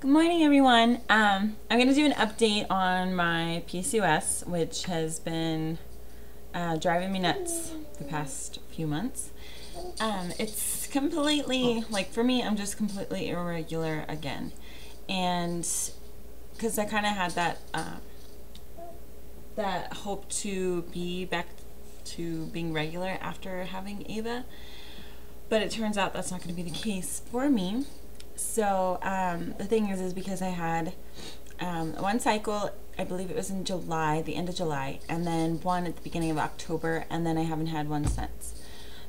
Good morning, everyone. I'm going to do an update on my PCOS, which has been driving me nuts the past few months. It's completely, like for me, I'm just completely irregular again. And because I kind of had that hope to be back to being regular after having Ava, but it turns out that's not going to be the case for me. So the thing is because I had one cycle, I believe it was in July, the end of July, and then one at the beginning of October, and then I haven't had one since.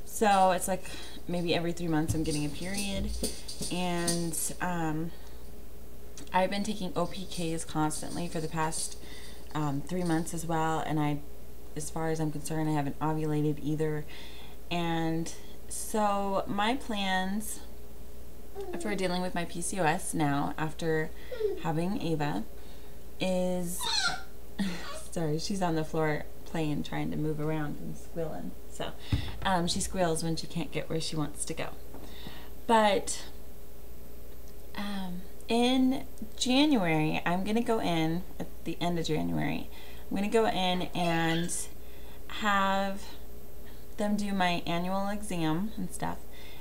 So it's like maybe every 3 months I'm getting a period, and I've been taking OPKs constantly for the past 3 months as well, and as far as I'm concerned, I haven't ovulated either. And so my plans for dealing with my PCOS now after having Ava is sorry, she's on the floor playing, trying to move around and squealing. So she squeals when she can't get where she wants to go. But in January, I'm gonna go in at the end of January. I'm gonna go in and have them do my annual exam and stuff,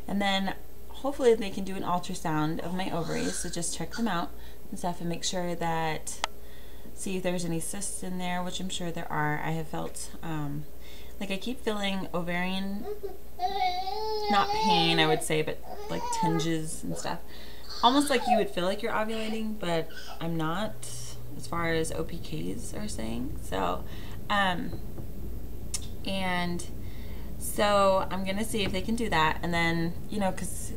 and then hopefully they can do an ultrasound of my ovaries, so just check them out and stuff and make sure that, see if there's any cysts in there, which I'm sure there are. I have felt, like I keep feeling ovarian, not pain I would say, but like tinges and stuff. Almost like you would feel like you're ovulating, but I'm not, as far as OPKs are saying. So, and so I'm going to see if they can do that. And then, you know, because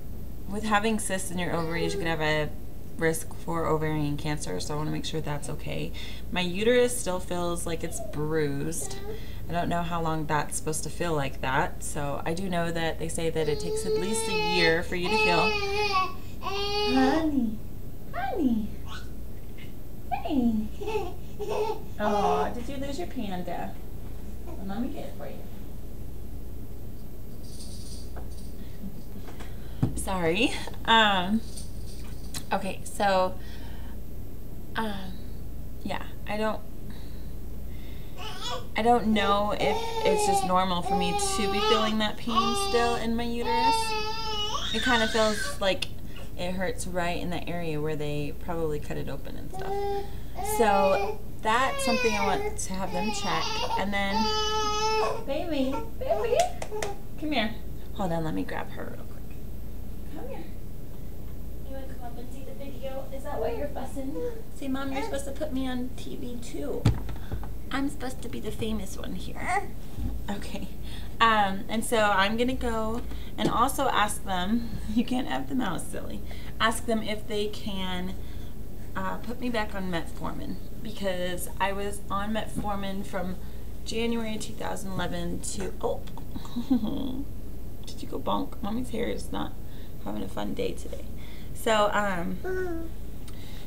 with having cysts in your ovaries, you could have a risk for ovarian cancer, so I want to make sure that's okay. My uterus still feels like it's bruised. I don't know how long that's supposed to feel like that. So I do know that they say that it takes at least a year for you to heal. Honey, honey, hey. Oh, did you lose your panda? Well, let me get it for you. Sorry. Okay, so yeah, I don't know if it's just normal for me to be feeling that pain still in my uterus. It kind of feels like it hurts right in the area where they probably cut it open and stuff. So that's something I want to have them check. And then, baby, come here. Hold on, let me grab her real quick. Come here. You want to come up and see the video? Is that why you're fussing? Say, Mom, you're supposed to put me on TV too. I'm supposed to be the famous one here. Okay. And so I'm going to go and also ask them, you can't have the mouse, silly. Ask them if they can put me back on Metformin, because I was on Metformin from January 2011 to, oh, did you go bonk? Mommy's hair is not having a fun day today. So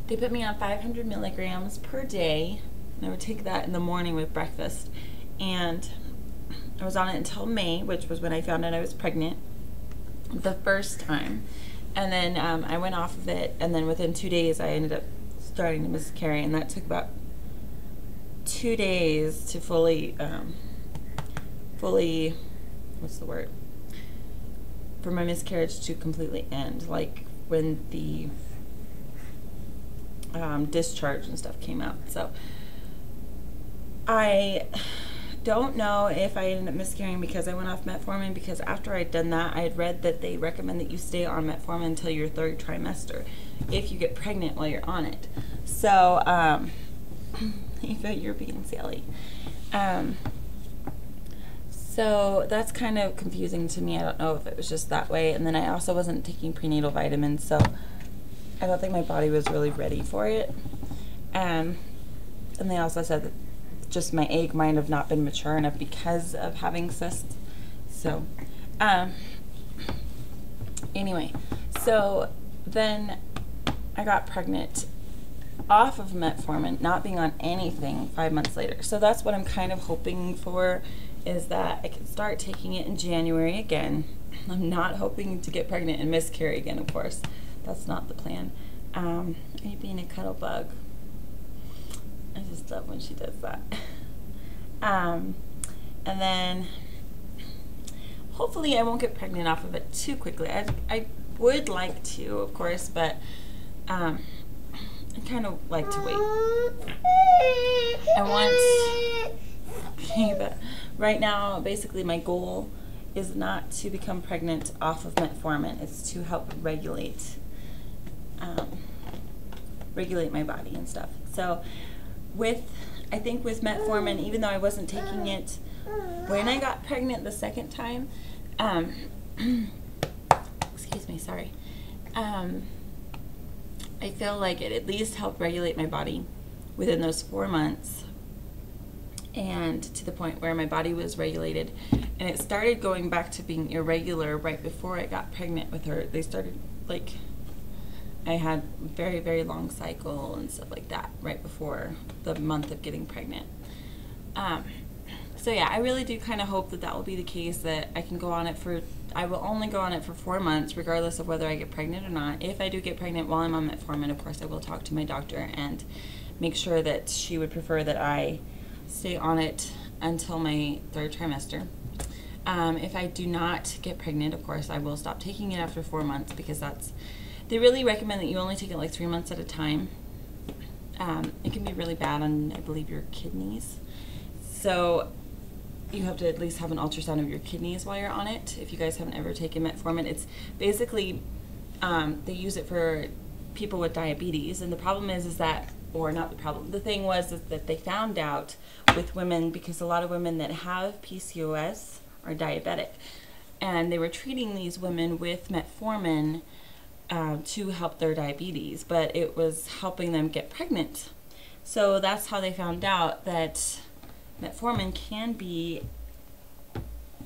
they put me on 500 milligrams per day, and I would take that in the morning with breakfast, and I was on it until May, which was when I found out I was pregnant the first time. And then I went off of it, and then within 2 days I ended up starting to miscarry, and that took about 2 days to fully, what's the word? For my miscarriage to completely end, like when the discharge and stuff came out. So I don't know if I ended up miscarrying because I went off Metformin, because after I'd done that, I had read that they recommend that you stay on Metformin until your 3rd trimester if you get pregnant while you're on it. So Eva, you're being silly. So that's kind of confusing to me. I don't know if it was just that way. And then I also wasn't taking prenatal vitamins, so I don't think my body was really ready for it. And they also said that just my egg might have not been mature enough because of having cysts. So anyway, so then I got pregnant off of Metformin, not being on anything 5 months later. So that's what I'm kind of hoping for, is that I can start taking it in January again. I'm not hoping to get pregnant and miscarry again, of course. That's not the plan. Are you being a cuddle bug? I just love when she does that. And then hopefully I won't get pregnant off of it too quickly. I would like to, of course, but I kind of like to wait. I want, but right now, basically my goal is not to become pregnant off of metformin. It's to help regulate my body and stuff. So I think with metformin, even though I wasn't taking it when I got pregnant the second time, excuse me, sorry. I feel like it at least helped regulate my body within those 4 months, and to the point where my body was regulated, and it started going back to being irregular right before I got pregnant with her. They started, like, I had very, very long cycle and stuff like that right before the month of getting pregnant. So yeah, I really do kind of hope that that will be the case, that I can go on it I will only go on it for 4 months, regardless of whether I get pregnant or not. If I do get pregnant while I'm on metformin, of course I will talk to my doctor and make sure that she would prefer that I stay on it until my 3rd trimester. If I do not get pregnant, of course I will stop taking it after 4 months, because they really recommend that you only take it like 3 months at a time. It can be really bad on, I believe, your kidneys. So you have to at least have an ultrasound of your kidneys while you're on it. If you guys haven't ever taken metformin, it's basically, they use it for people with diabetes. And the problem is that, or not the problem, the thing was that they found out with women, because a lot of women that have PCOS are diabetic. And they were treating these women with metformin to help their diabetes, but it was helping them get pregnant. So that's how they found out that metformin can be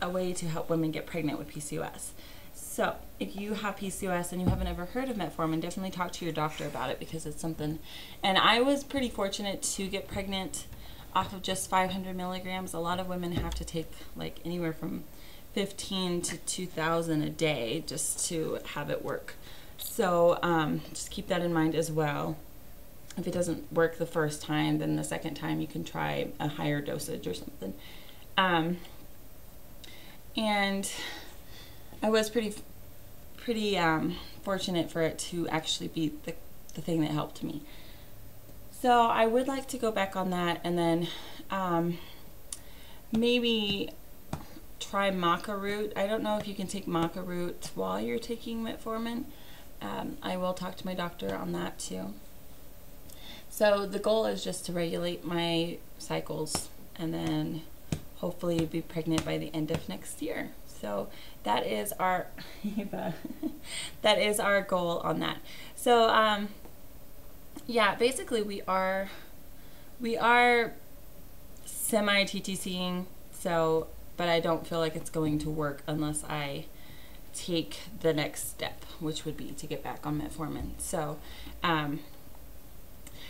a way to help women get pregnant with PCOS. So if you have PCOS and you haven't ever heard of metformin, definitely talk to your doctor about it, because it's something. And I was pretty fortunate to get pregnant off of just 500 milligrams. A lot of women have to take like anywhere from 15 to 2,000 a day just to have it work. So just keep that in mind as well. If it doesn't work the first time, then the second time you can try a higher dosage or something. And I was pretty fortunate for it to actually be the thing that helped me. So I would like to go back on that, and then maybe try maca root. I don't know if you can take maca root while you're taking metformin. I will talk to my doctor on that too. So the goal is just to regulate my cycles and then hopefully be pregnant by the end of next year. So that is our that is our goal on that. So yeah, basically we are semi-TTCing, so, but I don't feel like it's going to work unless I take the next step, which would be to get back on metformin. So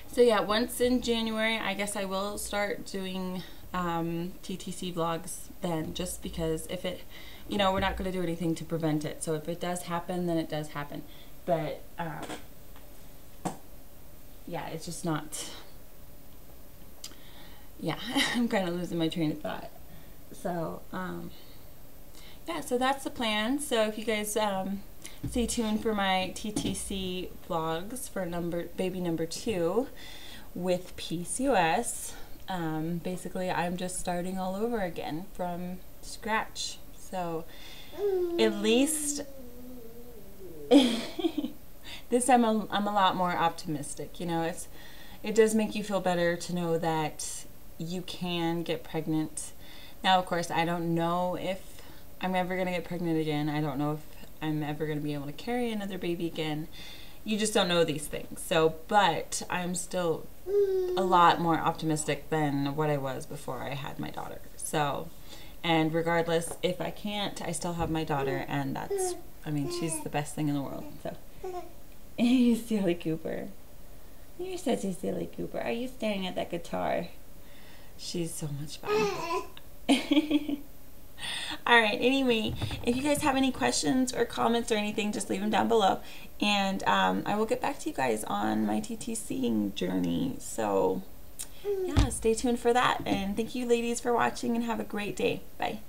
so yeah, once in January, I guess I will start doing TTC vlogs then, just because if it, you know, we're not going to do anything to prevent it. So if it does happen, then it does happen. But yeah, it's just not, yeah, I'm kind of losing my train of thought. So yeah, so that's the plan. So if you guys stay tuned for my TTC vlogs for baby number 2 with PCOS. Basically, I'm just starting all over again from scratch. So at least this time I'm a lot more optimistic. You know, it does make you feel better to know that you can get pregnant. Now, of course, I don't know if I'm ever going to get pregnant again. I don't know if I'm ever going to be able to carry another baby again. You just don't know these things. So, but I'm still a lot more optimistic than what I was before I had my daughter. So, and regardless, if I can't, I still have my daughter, and that's, I mean, she's the best thing in the world. So, you silly Cooper. You're such a silly Cooper. Are you staring at that guitar? She's so much fun. All right, anyway, if you guys have any questions or comments or anything, just leave them down below. And I will get back to you guys on my TTCing journey. So, yeah, stay tuned for that. And thank you, ladies, for watching, and have a great day. Bye.